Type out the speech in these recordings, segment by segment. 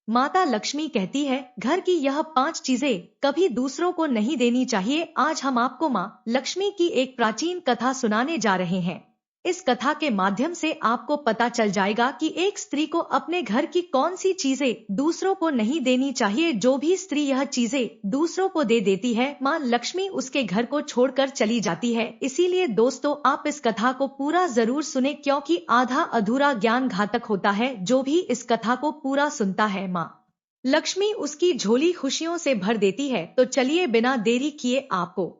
माता लक्ष्मी कहती है, घर की यह 5 चीजें कभी दूसरों को नहीं देनी चाहिए। आज हम आपको माँ लक्ष्मी की एक प्राचीन कथा सुनाने जा रहे हैं। इस कथा के माध्यम से आपको पता चल जाएगा कि एक स्त्री को अपने घर की कौन सी चीजें दूसरों को नहीं देनी चाहिए। जो भी स्त्री यह चीजें दूसरों को दे देती है, माँ लक्ष्मी उसके घर को छोड़कर चली जाती है। इसीलिए दोस्तों, आप इस कथा को पूरा जरूर सुने, क्योंकि आधा अधूरा ज्ञान घातक होता है। जो भी इस कथा को पूरा सुनता है, माँ लक्ष्मी उसकी झोली खुशियों से भर देती है। तो चलिए बिना देरी किए आपको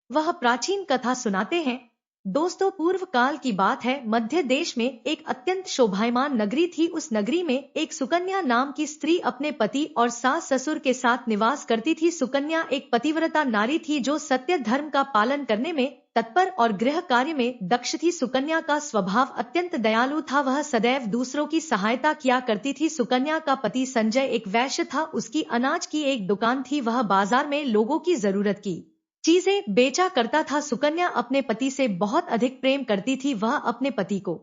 वह प्राचीन कथा सुनाते हैं। दोस्तों, पूर्व काल की बात है। मध्य देश में एक अत्यंत शोभायमान नगरी थी। उस नगरी में एक सुकन्या नाम की स्त्री अपने पति और सास ससुर के साथ निवास करती थी। सुकन्या एक पतिव्रता नारी थी जो सत्य धर्म का पालन करने में तत्पर और गृह कार्य में दक्ष थी। सुकन्या का स्वभाव अत्यंत दयालु था। वह सदैव दूसरों की सहायता किया करती थी। सुकन्या का पति संजय एक वैश्य था। उसकी अनाज की एक दुकान थी। वह बाजार में लोगों की जरूरत की चीजें बेचा करता था। सुकन्या अपने पति से बहुत अधिक प्रेम करती थी। वह अपने पति को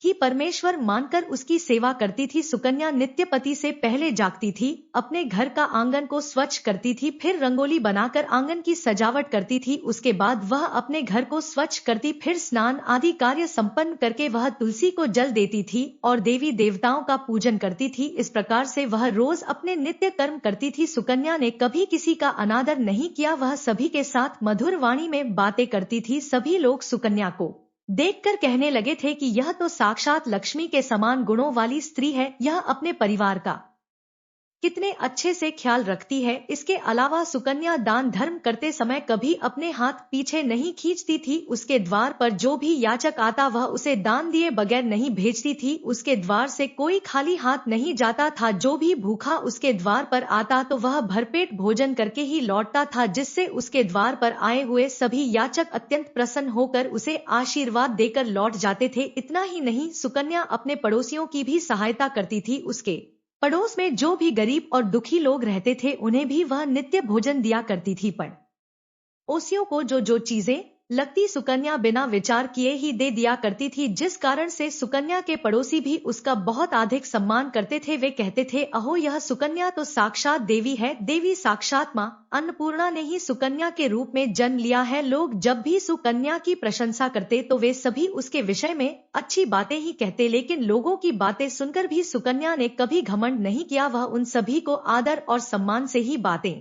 ही परमेश्वर मानकर उसकी सेवा करती थी। सुकन्या नित्य पति से पहले जागती थी, अपने घर का आंगन को स्वच्छ करती थी, फिर रंगोली बनाकर आंगन की सजावट करती थी। उसके बाद वह अपने घर को स्वच्छ करती, फिर स्नान आदि कार्य संपन्न करके वह तुलसी को जल देती थी और देवी देवताओं का पूजन करती थी। इस प्रकार से वह रोज अपने नित्य कर्म करती थी। सुकन्या ने कभी किसी का अनादर नहीं किया। वह सभी के साथ मधुर वाणी में बातें करती थी। सभी लोग सुकन्या को देखकर कहने लगे थे कि यह तो साक्षात लक्ष्मी के समान गुणों वाली स्त्री है। यह अपने परिवार का कितने अच्छे से ख्याल रखती है। इसके अलावा सुकन्या दान धर्म करते समय कभी अपने हाथ पीछे नहीं खींचती थी। उसके द्वार पर जो भी याचक आता वह उसे दान दिए बगैर नहीं भेजती थी। उसके द्वार से कोई खाली हाथ नहीं जाता था। जो भी भूखा उसके द्वार पर आता तो वह भरपेट भोजन करके ही लौटता था, जिससे उसके द्वार पर आए हुए सभी याचक अत्यंत प्रसन्न होकर उसे आशीर्वाद देकर लौट जाते थे। इतना ही नहीं, सुकन्या अपने पड़ोसियों की भी सहायता करती थी। उसके पड़ोस में जो भी गरीब और दुखी लोग रहते थे उन्हें भी वह नित्य भोजन दिया करती थी। पड़ोसियों को जो जो चीजें लगती सुकन्या बिना विचार किए ही दे दिया करती थी, जिस कारण से सुकन्या के पड़ोसी भी उसका बहुत अधिक सम्मान करते थे। वे कहते थे, अहो यह सुकन्या तो साक्षात देवी है। देवी साक्षात माँ अन्नपूर्णा ने ही सुकन्या के रूप में जन्म लिया है। लोग जब भी सुकन्या की प्रशंसा करते तो वे सभी उसके विषय में अच्छी बातें ही कहते, लेकिन लोगों की बातें सुनकर भी सुकन्या ने कभी घमंड नहीं किया। वह उन सभी को आदर और सम्मान से ही बातें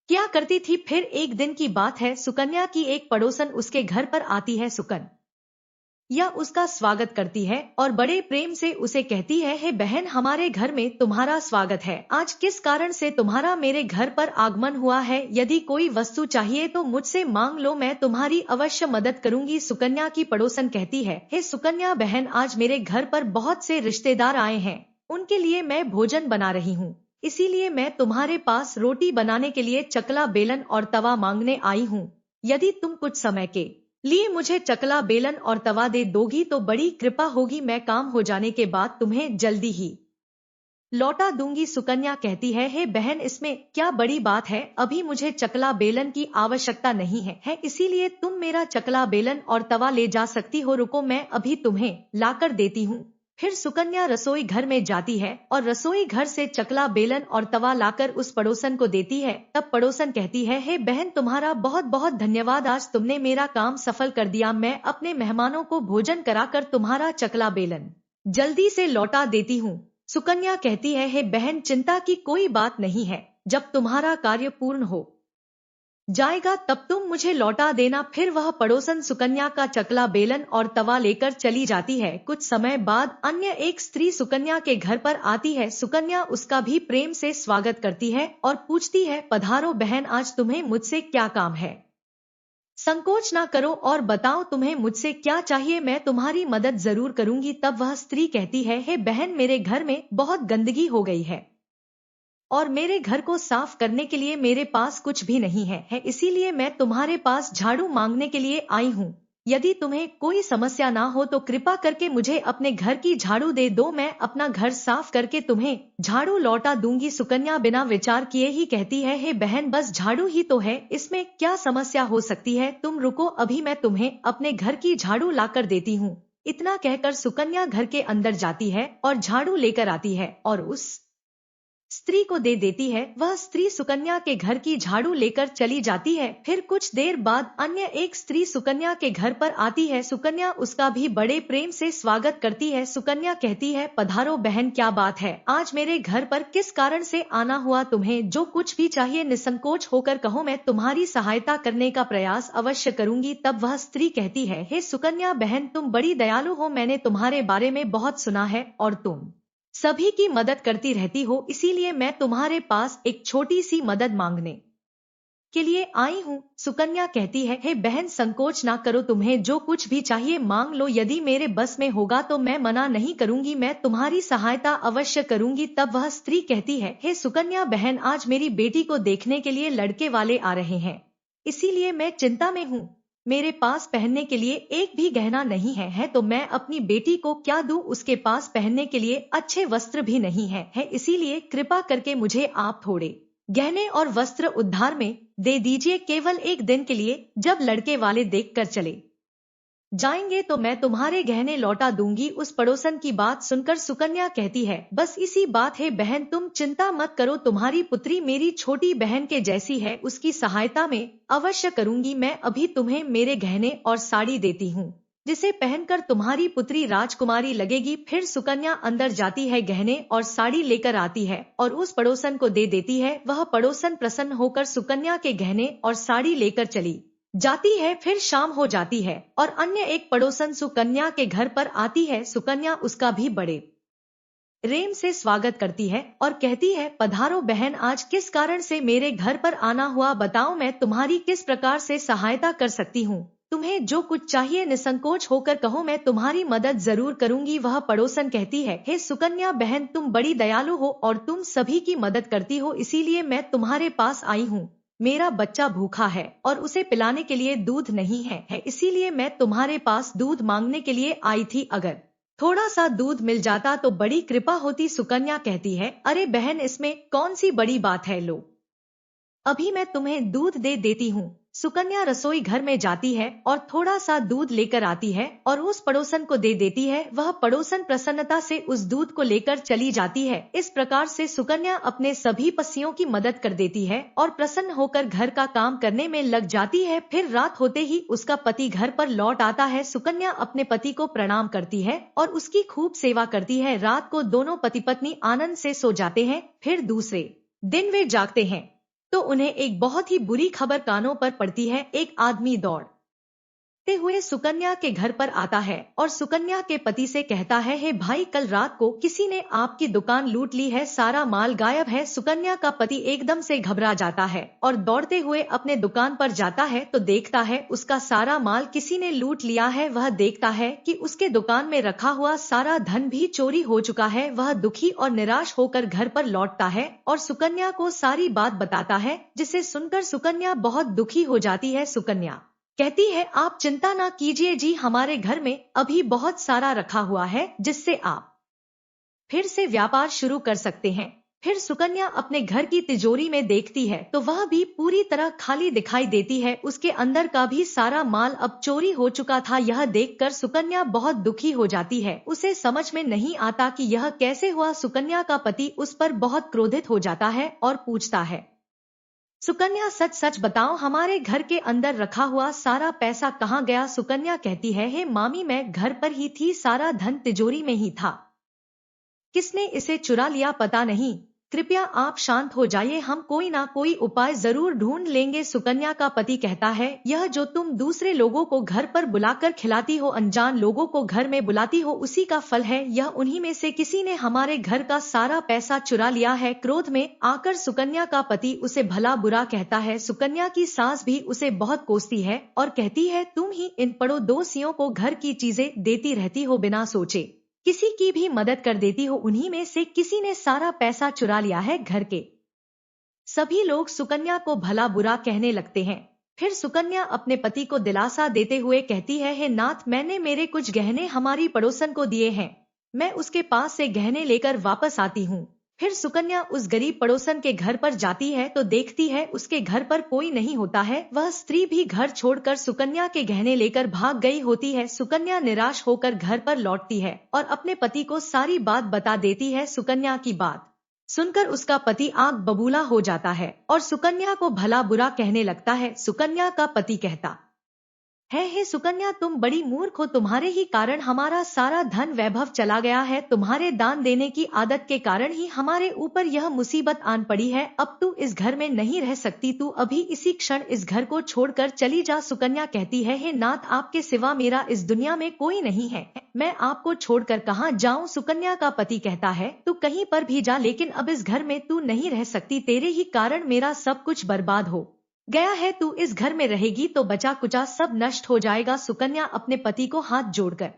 क्या करती थी। फिर एक दिन की बात है, सुकन्या की एक पड़ोसन उसके घर पर आती है। सुकन्या उसका स्वागत करती है और बड़े प्रेम से उसे कहती है, हे बहन, हमारे घर में तुम्हारा स्वागत है। आज किस कारण से तुम्हारा मेरे घर पर आगमन हुआ है? यदि कोई वस्तु चाहिए तो मुझसे मांग लो, मैं तुम्हारी अवश्य मदद करूंगी। सुकन्या की पड़ोसन कहती है, हे सुकन्या बहन, आज मेरे घर पर बहुत से रिश्तेदार आए हैं, उनके लिए मैं भोजन बना रही हूँ, इसीलिए मैं तुम्हारे पास रोटी बनाने के लिए चकला बेलन और तवा मांगने आई हूँ। यदि तुम कुछ समय के लिए मुझे चकला बेलन और तवा दे दोगी तो बड़ी कृपा होगी। मैं काम हो जाने के बाद तुम्हें जल्दी ही लौटा दूंगी। सुकन्या कहती है, हे बहन, इसमें क्या बड़ी बात है? अभी मुझे चकला बेलन की आवश्यकता नहीं है, इसीलिए तुम मेरा चकला बेलन और तवा ले जा सकती हो। रुको, मैं अभी तुम्हें लाकर देती हूँ। फिर सुकन्या रसोई घर में जाती है और रसोई घर से चकला बेलन और तवा लाकर उस पड़ोसन को देती है। तब पड़ोसन कहती है, हे बहन, तुम्हारा बहुत बहुत धन्यवाद, आज तुमने मेरा काम सफल कर दिया। मैं अपने मेहमानों को भोजन कराकर तुम्हारा चकला बेलन जल्दी से लौटा देती हूँ। सुकन्या कहती है, हे बहन, चिंता की कोई बात नहीं है, जब तुम्हारा कार्य पूर्ण हो जाएगा तब तुम मुझे लौटा देना। फिर वह पड़ोसन सुकन्या का चकला बेलन और तवा लेकर चली जाती है। कुछ समय बाद अन्य एक स्त्री सुकन्या के घर पर आती है। सुकन्या उसका भी प्रेम से स्वागत करती है और पूछती है, पधारो बहन, आज तुम्हें मुझसे क्या काम है? संकोच ना करो और बताओ तुम्हें मुझसे क्या चाहिए, मैं तुम्हारी मदद जरूर करूंगी। तब वह स्त्री कहती है, हे बहन, मेरे घर में बहुत गंदगी हो गई है और मेरे घर को साफ करने के लिए मेरे पास कुछ भी नहीं है, इसीलिए मैं तुम्हारे पास झाड़ू मांगने के लिए आई हूँ। यदि तुम्हें कोई समस्या ना हो तो कृपा करके मुझे अपने घर की झाड़ू दे दो, मैं अपना घर साफ करके तुम्हें झाड़ू लौटा दूंगी। सुकन्या बिना विचार किए ही कहती है, हे बहन, बस झाड़ू ही तो है, इसमें क्या समस्या हो सकती है? तुम रुको, अभी मैं तुम्हें अपने घर की झाड़ू लाकर देती हूँ। इतना कहकर सुकन्या घर के अंदर जाती है और झाड़ू लेकर आती है और उस स्त्री को दे देती है। वह स्त्री सुकन्या के घर की झाड़ू लेकर चली जाती है। फिर कुछ देर बाद अन्य एक स्त्री सुकन्या के घर पर आती है। सुकन्या उसका भी बड़े प्रेम से स्वागत करती है। सुकन्या कहती है, पधारो बहन, क्या बात है, आज मेरे घर पर किस कारण से आना हुआ? तुम्हें जो कुछ भी चाहिए निसंकोच होकर कहो, मैं तुम्हारी सहायता करने का प्रयास अवश्य करूंगी। तब वह स्त्री कहती है, हे सुकन्या बहन, तुम बड़ी दयालु हो, मैंने तुम्हारे बारे में बहुत सुना है और तुम सभी की मदद करती रहती हो, इसीलिए मैं तुम्हारे पास एक छोटी सी मदद मांगने के लिए आई हूँ। सुकन्या कहती है, हे बहन, संकोच ना करो, तुम्हें जो कुछ भी चाहिए मांग लो, यदि मेरे बस में होगा तो मैं मना नहीं करूंगी, मैं तुम्हारी सहायता अवश्य करूंगी। तब वह स्त्री कहती है, हे सुकन्या बहन, आज मेरी बेटी को देखने के लिए लड़के वाले आ रहे हैं, इसीलिए मैं चिंता में हूँ। मेरे पास पहनने के लिए एक भी गहना नहीं है तो मैं अपनी बेटी को क्या दूं? उसके पास पहनने के लिए अच्छे वस्त्र भी नहीं है, इसीलिए कृपा करके मुझे आप थोड़े गहने और वस्त्र उधार में दे दीजिए, केवल एक दिन के लिए। जब लड़के वाले देखकर चले जाएंगे तो मैं तुम्हारे गहने लौटा दूंगी। उस पड़ोसन की बात सुनकर सुकन्या कहती है, बस इसी बात है बहन, तुम चिंता मत करो, तुम्हारी पुत्री मेरी छोटी बहन के जैसी है, उसकी सहायता में अवश्य करूंगी। मैं अभी तुम्हें मेरे गहने और साड़ी देती हूँ, जिसे पहनकर तुम्हारी पुत्री राजकुमारी लगेगी। फिर सुकन्या अंदर जाती है, गहने और साड़ी लेकर आती है और उस पड़ोसन को दे देती है। वह पड़ोसन प्रसन्न होकर सुकन्या के गहने और साड़ी लेकर चली जाती है। फिर शाम हो जाती है और अन्य एक पड़ोसन सुकन्या के घर पर आती है। सुकन्या उसका भी बड़े प्रेम से स्वागत करती है और कहती है, पधारो बहन, आज किस कारण से मेरे घर पर आना हुआ? बताओ, मैं तुम्हारी किस प्रकार से सहायता कर सकती हूँ? तुम्हें जो कुछ चाहिए निसंकोच होकर कहो, मैं तुम्हारी मदद जरूर करूंगी। वह पड़ोसन कहती है, हे सुकन्या बहन, तुम बड़ी दयालु हो और तुम सभी की मदद करती हो, इसीलिए मैं तुम्हारे पास आई हूँ। मेरा बच्चा भूखा है और उसे पिलाने के लिए दूध नहीं है, इसीलिए मैं तुम्हारे पास दूध मांगने के लिए आई थी। अगर थोड़ा सा दूध मिल जाता तो बड़ी कृपा होती। सुकन्या कहती है, अरे बहन, इसमें कौन सी बड़ी बात है, लो अभी मैं तुम्हें दूध दे देती हूँ। सुकन्या रसोई घर में जाती है और थोड़ा सा दूध लेकर आती है और उस पड़ोसन को दे देती है। वह पड़ोसन प्रसन्नता से उस दूध को लेकर चली जाती है। इस प्रकार से सुकन्या अपने सभी पड़ोसियों की मदद कर देती है और प्रसन्न होकर घर का काम करने में लग जाती है। फिर रात होते ही उसका पति घर पर लौट आता है। सुकन्या अपने पति को प्रणाम करती है और उसकी खूब सेवा करती है। रात को दोनों पति पत्नी आनंद से सो जाते हैं। फिर दूसरे दिन वे जागते हैं तो उन्हें एक बहुत ही बुरी खबर कानों पर पड़ती है। एक आदमी दौड़ते हुए सुकन्या के घर पर आता है और सुकन्या के पति से कहता है, हे भाई, कल रात को किसी ने आपकी दुकान लूट ली है, सारा माल गायब है। सुकन्या का पति एकदम से घबरा जाता है और दौड़ते हुए अपने दुकान पर जाता है तो देखता है उसका सारा माल किसी ने लूट लिया है। वह देखता है कि उसके दुकान में रखा हुआ सारा धन भी चोरी हो चुका है। वह दुखी और निराश होकर घर पर लौटता है और सुकन्या को सारी बात बताता है, जिसे सुनकर सुकन्या बहुत दुखी हो जाती है। सुकन्या कहती है, आप चिंता ना कीजिए जी, हमारे घर में अभी बहुत सारा रखा हुआ है, जिससे आप फिर से व्यापार शुरू कर सकते हैं। फिर सुकन्या अपने घर की तिजोरी में देखती है तो वह भी पूरी तरह खाली दिखाई देती है। उसके अंदर का भी सारा माल अब चोरी हो चुका था। यह देखकर सुकन्या बहुत दुखी हो जाती है। उसे समझ में नहीं आता कि यह कैसे हुआ। सुकन्या का पति उस पर बहुत क्रोधित हो जाता है और पूछता है, सुकन्या, सच सच बताओ, हमारे घर के अंदर रखा हुआ सारा पैसा कहाँ गया? सुकन्या कहती है, हे मामी, मैं घर पर ही थी, सारा धन तिजोरी में ही था, किसने इसे चुरा लिया पता नहीं। कृपया आप शांत हो जाइए, हम कोई ना कोई उपाय जरूर ढूंढ लेंगे। सुकन्या का पति कहता है, यह जो तुम दूसरे लोगों को घर पर बुलाकर खिलाती हो, अनजान लोगों को घर में बुलाती हो, उसी का फल है। यह उन्हीं में से किसी ने हमारे घर का सारा पैसा चुरा लिया है। क्रोध में आकर सुकन्या का पति उसे भला बुरा कहता है। सुकन्या की सास भी उसे बहुत कोसती है और कहती है, तुम ही इन पड़ोसियों को घर की चीजें देती रहती हो, बिना सोचे किसी की भी मदद कर देती हो, उन्हीं में से किसी ने सारा पैसा चुरा लिया है। घर के सभी लोग सुकन्या को भला बुरा कहने लगते हैं। फिर सुकन्या अपने पति को दिलासा देते हुए कहती है, हे नाथ, मैंने मेरे कुछ गहने हमारी पड़ोसन को दिए हैं, मैं उसके पास से गहने लेकर वापस आती हूँ। फिर सुकन्या उस गरीब पड़ोसन के घर पर जाती है तो देखती है उसके घर पर कोई नहीं होता है। वह स्त्री भी घर छोड़कर सुकन्या के गहने लेकर भाग गई होती है। सुकन्या निराश होकर घर पर लौटती है और अपने पति को सारी बात बता देती है। सुकन्या की बात सुनकर उसका पति आग बबूला हो जाता है और सुकन्या को भला बुरा कहने लगता है। सुकन्या का पति कहता है, हे सुकन्या, तुम बड़ी मूर्ख हो, तुम्हारे ही कारण हमारा सारा धन वैभव चला गया है। तुम्हारे दान देने की आदत के कारण ही हमारे ऊपर यह मुसीबत आन पड़ी है। अब तू इस घर में नहीं रह सकती, तू अभी इसी क्षण इस घर को छोड़कर चली जा। सुकन्या कहती है, हे नाथ, आपके सिवा मेरा इस दुनिया में कोई नहीं है, मैं आपको छोड़कर कहाँ जाऊं। सुकन्या का पति कहता है, तू कहीं पर भी जा, लेकिन अब इस घर में तू नहीं रह सकती, तेरे ही कारण मेरा सब कुछ बर्बाद हो गया है। तू इस घर में रहेगी तो बचा कुचा सब नष्ट हो जाएगा। सुकन्या अपने पति को हाथ जोड़कर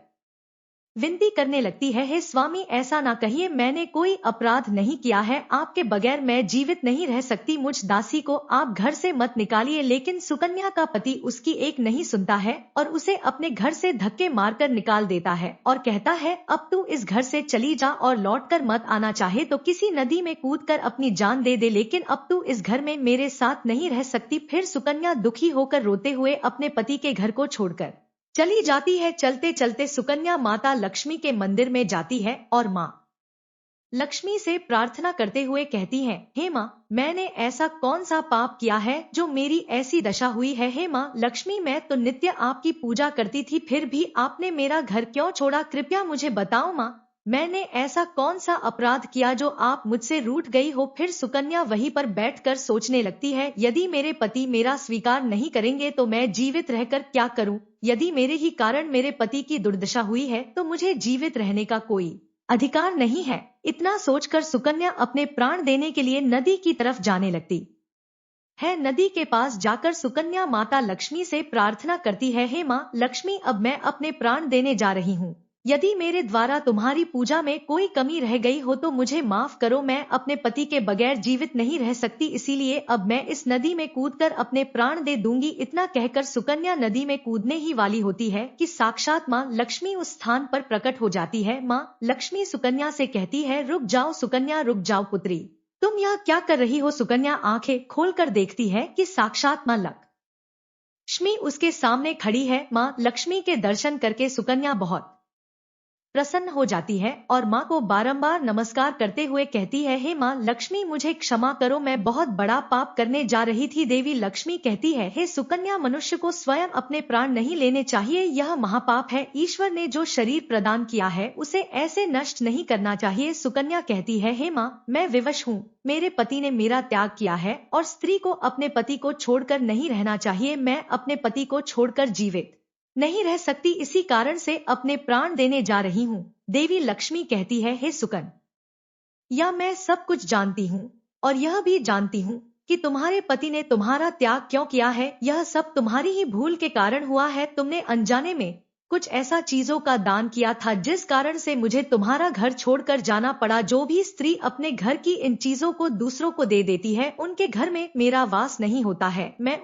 विनती करने लगती है, हे स्वामी, ऐसा ना कहिए, मैंने कोई अपराध नहीं किया है, आपके बगैर मैं जीवित नहीं रह सकती, मुझ दासी को आप घर से मत निकालिए। लेकिन सुकन्या का पति उसकी एक नहीं सुनता है और उसे अपने घर से धक्के मारकर निकाल देता है और कहता है, अब तू इस घर से चली जा और लौटकर मत आना, चाहे तो किसी नदी में कूदकर अपनी जान दे दे, लेकिन अब तू इस घर में मेरे साथ नहीं रह सकती। फिर सुकन्या दुखी होकर रोते हुए अपने पति के घर को छोड़कर चली जाती है। चलते चलते सुकन्या माता लक्ष्मी के मंदिर में जाती है और माँ लक्ष्मी से प्रार्थना करते हुए कहती है, हे माँ, मैंने ऐसा कौन सा पाप किया है जो मेरी ऐसी दशा हुई है। हे माँ लक्ष्मी, मैं तो नित्य आपकी पूजा करती थी, फिर भी आपने मेरा घर क्यों छोड़ा, कृपया मुझे बताओ माँ, मैंने ऐसा कौन सा अपराध किया जो आप मुझसे रूठ गई हो। फिर सुकन्या वहीं पर बैठकर सोचने लगती है, यदि मेरे पति मेरा स्वीकार नहीं करेंगे तो मैं जीवित रहकर क्या करूं, यदि मेरे ही कारण मेरे पति की दुर्दशा हुई है तो मुझे जीवित रहने का कोई अधिकार नहीं है। इतना सोचकर सुकन्या अपने प्राण देने के लिए नदी की तरफ जाने लगती है। नदी के पास जाकर सुकन्या माता लक्ष्मी से प्रार्थना करती है, हे माँ लक्ष्मी, अब मैं अपने प्राण देने जा रही हूँ, यदि मेरे द्वारा तुम्हारी पूजा में कोई कमी रह गई हो तो मुझे माफ करो, मैं अपने पति के बगैर जीवित नहीं रह सकती, इसीलिए अब मैं इस नदी में कूदकर अपने प्राण दे दूंगी। इतना कहकर सुकन्या नदी में कूदने ही वाली होती है कि साक्षात माँ लक्ष्मी उस स्थान पर प्रकट हो जाती है। माँ लक्ष्मी सुकन्या से कहती है, रुक जाओ सुकन्या, रुक जाओ पुत्री, तुम यह क्या कर रही हो। सुकन्या आंखें खोलकर देखती है कि साक्षात माँ लक्ष्मी उसके सामने खड़ी है। माँ लक्ष्मी के दर्शन करके सुकन्या बहुत प्रसन्न हो जाती है और माँ को बारंबार नमस्कार करते हुए कहती है, हे माँ लक्ष्मी, मुझे क्षमा करो, मैं बहुत बड़ा पाप करने जा रही थी। देवी लक्ष्मी कहती है, हे सुकन्या, मनुष्य को स्वयं अपने प्राण नहीं लेने चाहिए, यह महापाप है, ईश्वर ने जो शरीर प्रदान किया है उसे ऐसे नष्ट नहीं करना चाहिए। सुकन्या कहती है, हे माँ, मैं विवश हूँ, मेरे पति ने मेरा त्याग किया है और स्त्री को अपने पति को छोड़कर नहीं रहना चाहिए, मैं अपने पति को छोड़कर जीवित नहीं रह सकती, इसी कारण से अपने प्राण देने जा रही हूँ। देवी लक्ष्मी कहती है, हे सुकन, या मैं सब कुछ जानती हूँ और यह भी जानती हूँ कि तुम्हारे पति ने तुम्हारा त्याग क्यों किया है, यह सब तुम्हारी ही भूल के कारण हुआ है। तुमने अनजाने में कुछ ऐसा चीजों का दान किया था जिस कारण से मुझे तुम्हारा घर छोड़कर जाना पड़ा। जो भी स्त्री अपने घर की इन चीजों को दूसरों को दे देती है, उनके घर में मेरा वास नहीं होता है, मैं